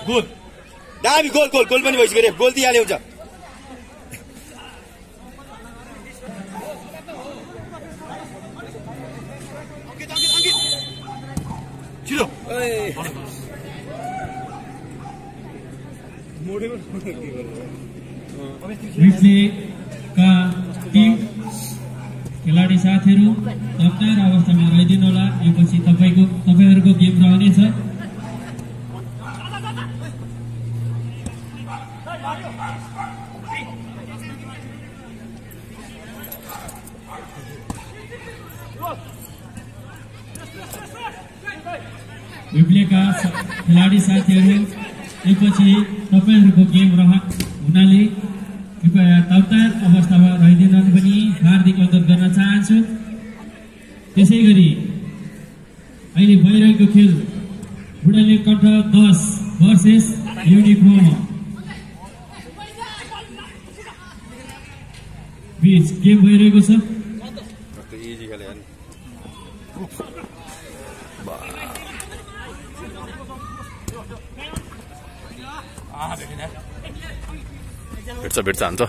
Goal दामी goal goal goal पनि भइसक्यो रे गोल दिइहाल्यो हुन्छ छिटो का टिम खेलाडी साथीहरू तयार अवस्थामा रहिदिनु होला यो पछि तपाईहरुको गेम रहनेछ विप्लेका खेलाडी साथीहरू यो पछि तपाईहरुको गेम हुनाले कृपया तयार अवस्थामा रहिदिन पनि हार्दिक अनुरोध गर्न चाहन्छु त्यसैगरी अहिले भइरहेको खेल बुढाले कण्ठ 10 भर्सेस युनिक मोमो बीच गेम भइरहेको छ इजी खेले यार भेट्छ अन्त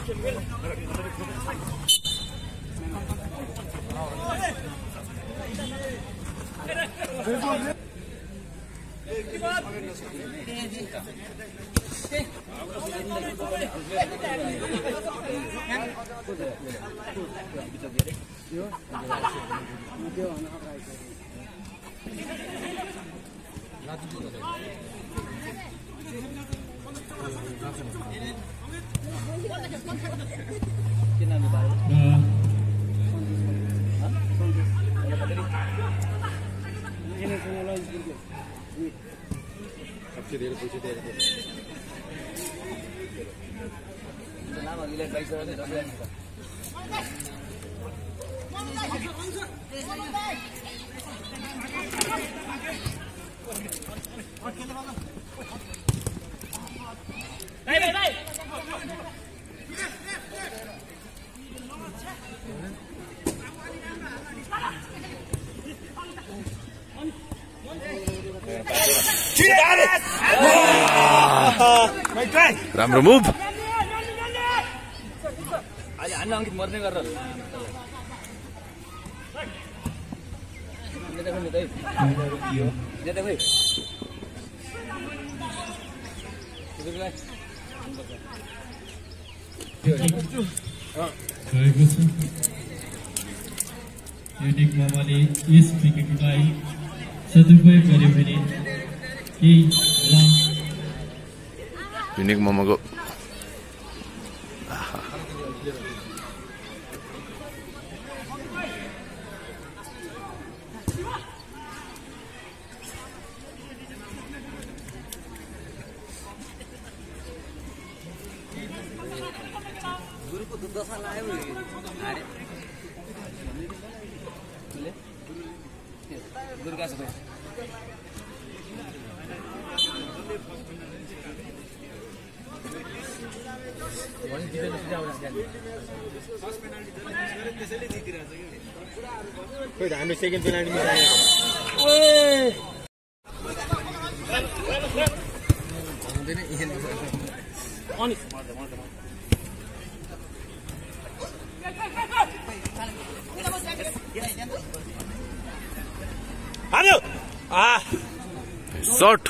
राम्रो मुभ अहिले हान्न अंकित मर्ने गरेर युनिक मोमोले यस विकेटलाई सदुपयोग गर्यो भने युनिक मोमोको गुरुको दुध दशा लाग्यो हारे गुरु का सबै हामी सेकेन्ड पेनाल्टीमा शॉट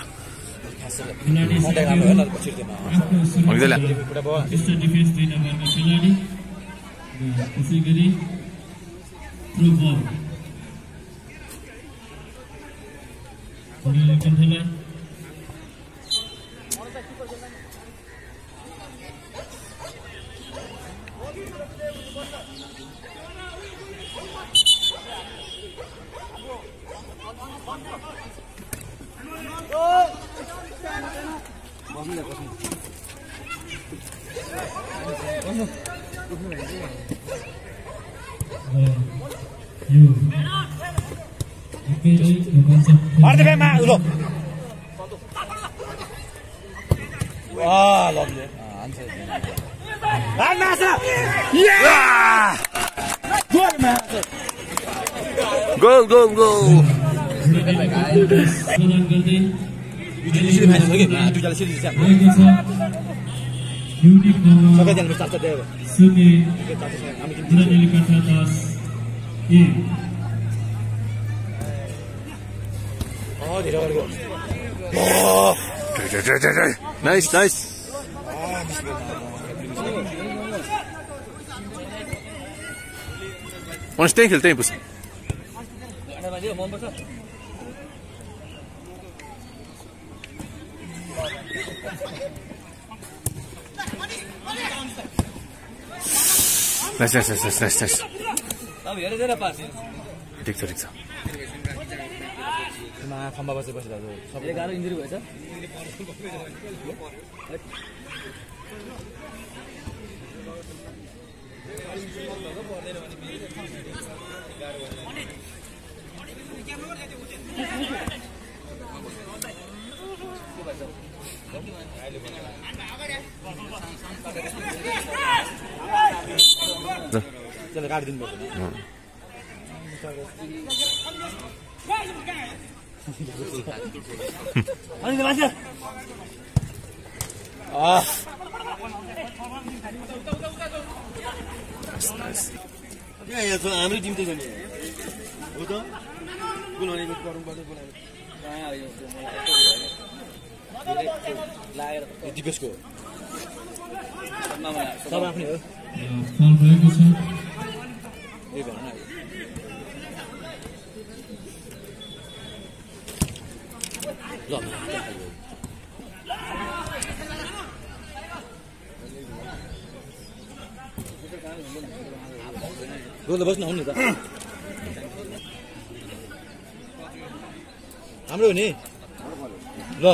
Goal, goal, goal. यसरी फाइनल हो कि दुईटाले सिरिज छ रहेको छ युनिक नम्बर सबै जानु चाचा दियो 0 गुडालेली कथा 10 1 धेरै अगाडिको नाइस नाइस मनस् त्यहीँ खेल त्यहीँ पुस मनपर्छ nice nice nice nice nice अब हेरेर पास ठिक छ ठिक छ खम्बा बसेर बसिरहेको सबैले गाह्रो इन्जुरी भएछ त्यसले काटिदिनु पर्छ अनि मान्छे हाम्रो टिम त जाने हो त गोल भनेको गरौँ पर्छ गोल लागेर दिपेशको सब आफ्नै हो फल भएको छ त्यही भन न ल गोल बस्नु आउनु त हाम्रो हो नि ल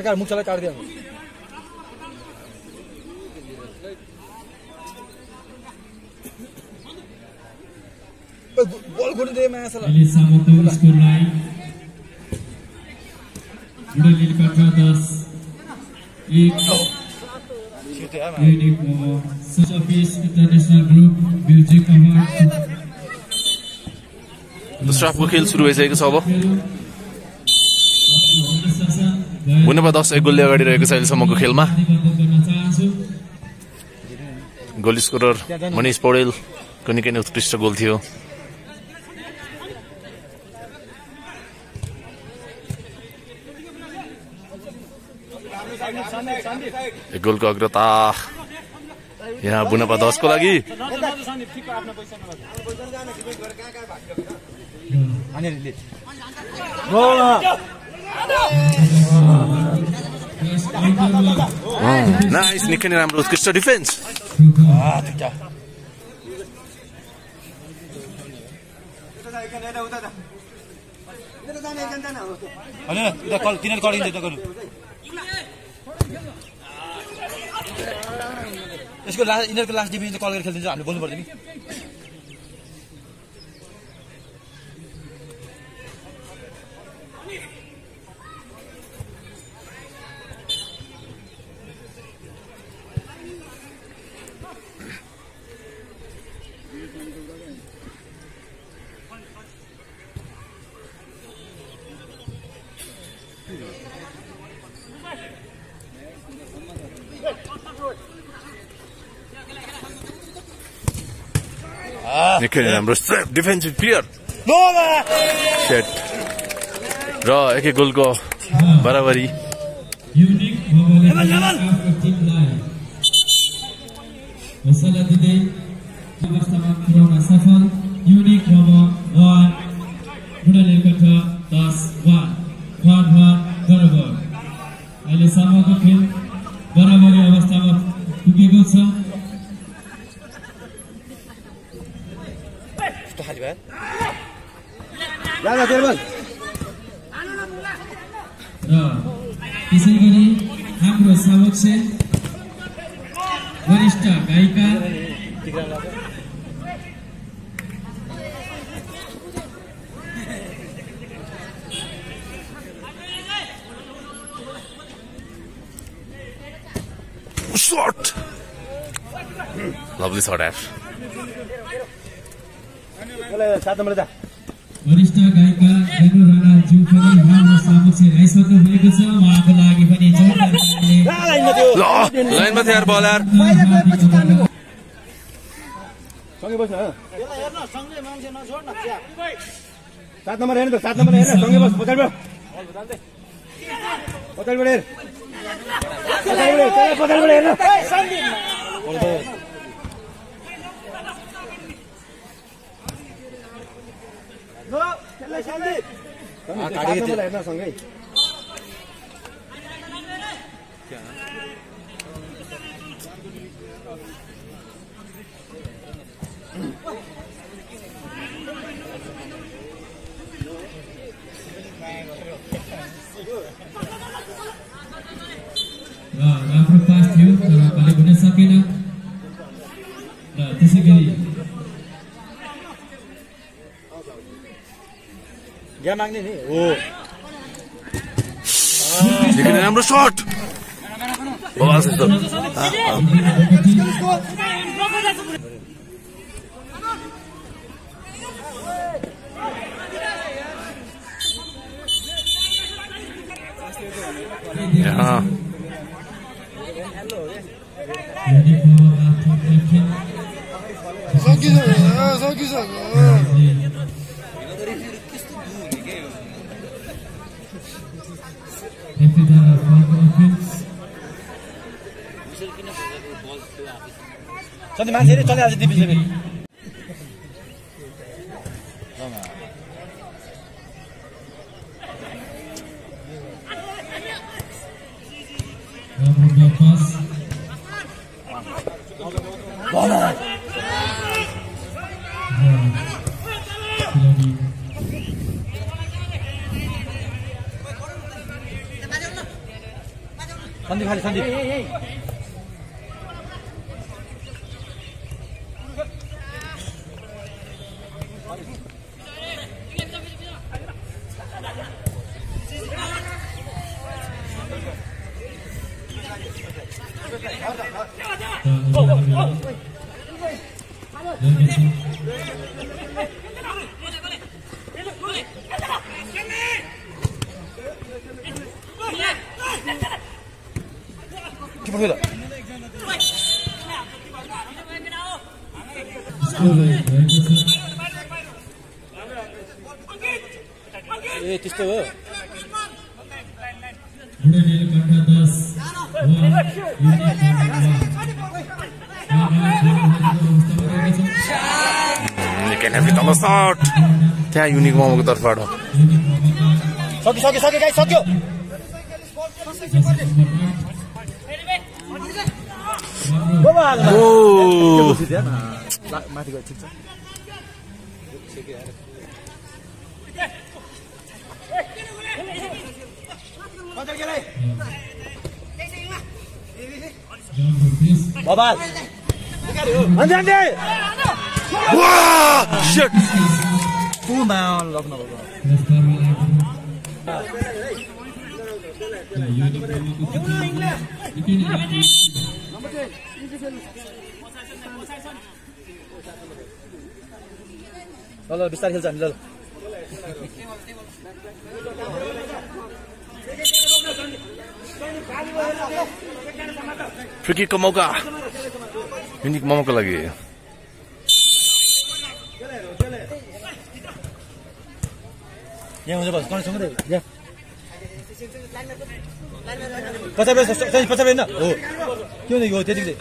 कार मुखलाई काटिदियो बल गुडी दे मासला अहिले सामको स्कोर लाइन गुडालेली कथा 10 1 unique number service international group music award दोस्रो हाफको खेल सुरु भइसकेको छ अब बुनेपा 10 एक गोलले अगाडि रहेको छ अहिलेसम्मको खेलमा गोल स्कोरर मनिष पौडेलको निकै नै उत्कृष्ट गोल थियो एक गोलको अग्रता यहाँ बुनेपा 10 को लागि नाइस निकै नै राम्रो उत्कृष्ट डिफेन्स तिनीहरू कलिन्छ त गर्नु यसको यिनीहरूको लास्ट डिभिजन कल गरेर खेलिदिन्छ हामीले बोल्नु पर्दैन नि निकै राम्रो डिफेन्सिभ प्लेयर र एकै गोलको बराबरी युनिक नम्बरले टिमलाई मसला दिँदै अवस्थामा पुर्याउन सफल युनिक नम्बर 1 गुडालेली कथा 10 1 बराबर अहिलेसम्मको खेल बराबरी अवस्थामा पुगेको छ र त्यसै गरी हाम्रो समक्ष वरिष्ठ गायिका Lovely shot, Ash. 7 नम्बर जा वरिष्ठ गायिका रेणु राणाज्यू पनि हाम्रो समक्ष आइसक्नु भएको छ उहाँको लागि पनि जोरदार लाइनमा थियो लाइनमा थियो यार बलर सँगै बस्न हेर्न सँगै मान्छे नछोड्न 7 नम्बर हेर्नु 7 नम्बर हेर्न सँगै बस पछाडि हेर सँगै राम्रो पास थियो तर कहिले हुन सकेन र त्यसै गरी ग्या माग्ने नि हो राम्रो शट बस सधैँ मान्छेले चलिहाल्छ दिपिसले फेरि सन्दीप खाली सन्दीप ए त्यस्तो हो त्यहाँ युनिक मोमोको तर्फबाट सक्यो गाइस सक्यो माथि गयो ठिक छ बबाल अन्जे वाह शिट पुमा लग्न भएको ल बिस्तारै खेल्छ हामी ल फ्री किकको मौका युनिक मोमोको लागि यहाँ हुन्छ बस कहाँ सँगै यहाँ पचास होइन हो के हुन्छ यो त्यति चाहिँ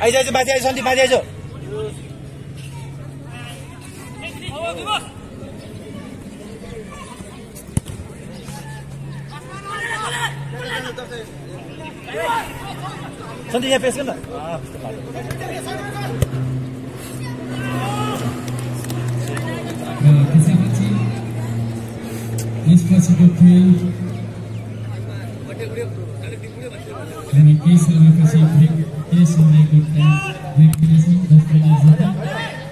आइज माथि आइज सन्दीप माथि आइज सन्दीप यहाँ पेस गर्न यसपछिको खेल अनि केही समयपछि केही समयको ब्रेक दिनेछौँ 10 मिनट जति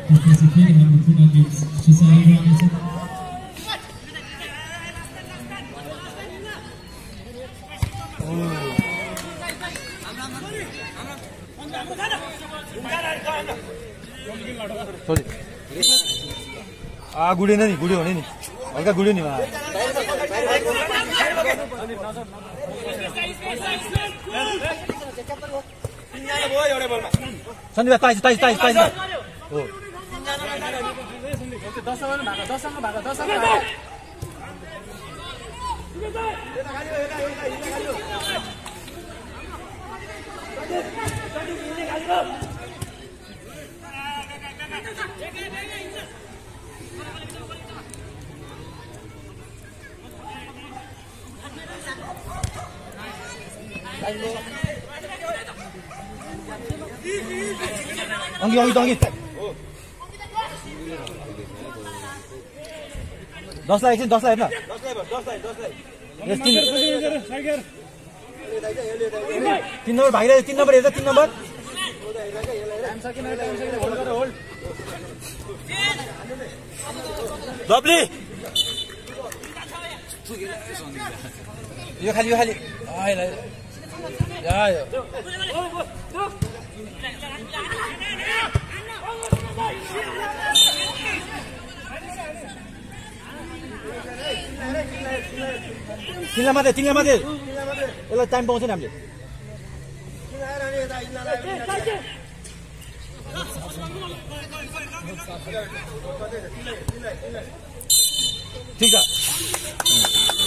त्यसपछि फेरि हाम्रो पुनः गीत सुचारू रहनेछ गुडिएन नि गुडियो भने नि हल्का गुडियो नि सन्दीप ताइज हो अंगी 10 लाई एकछिन 10 लाई हेर्न 3 नम्बर भागिरहेको 3 नम्बर हेर्छ 3 नम्बर लभली यो खाली तिनलाई मात्रै यसलाई टाइम पाउँछ नि हामीले ठिक छ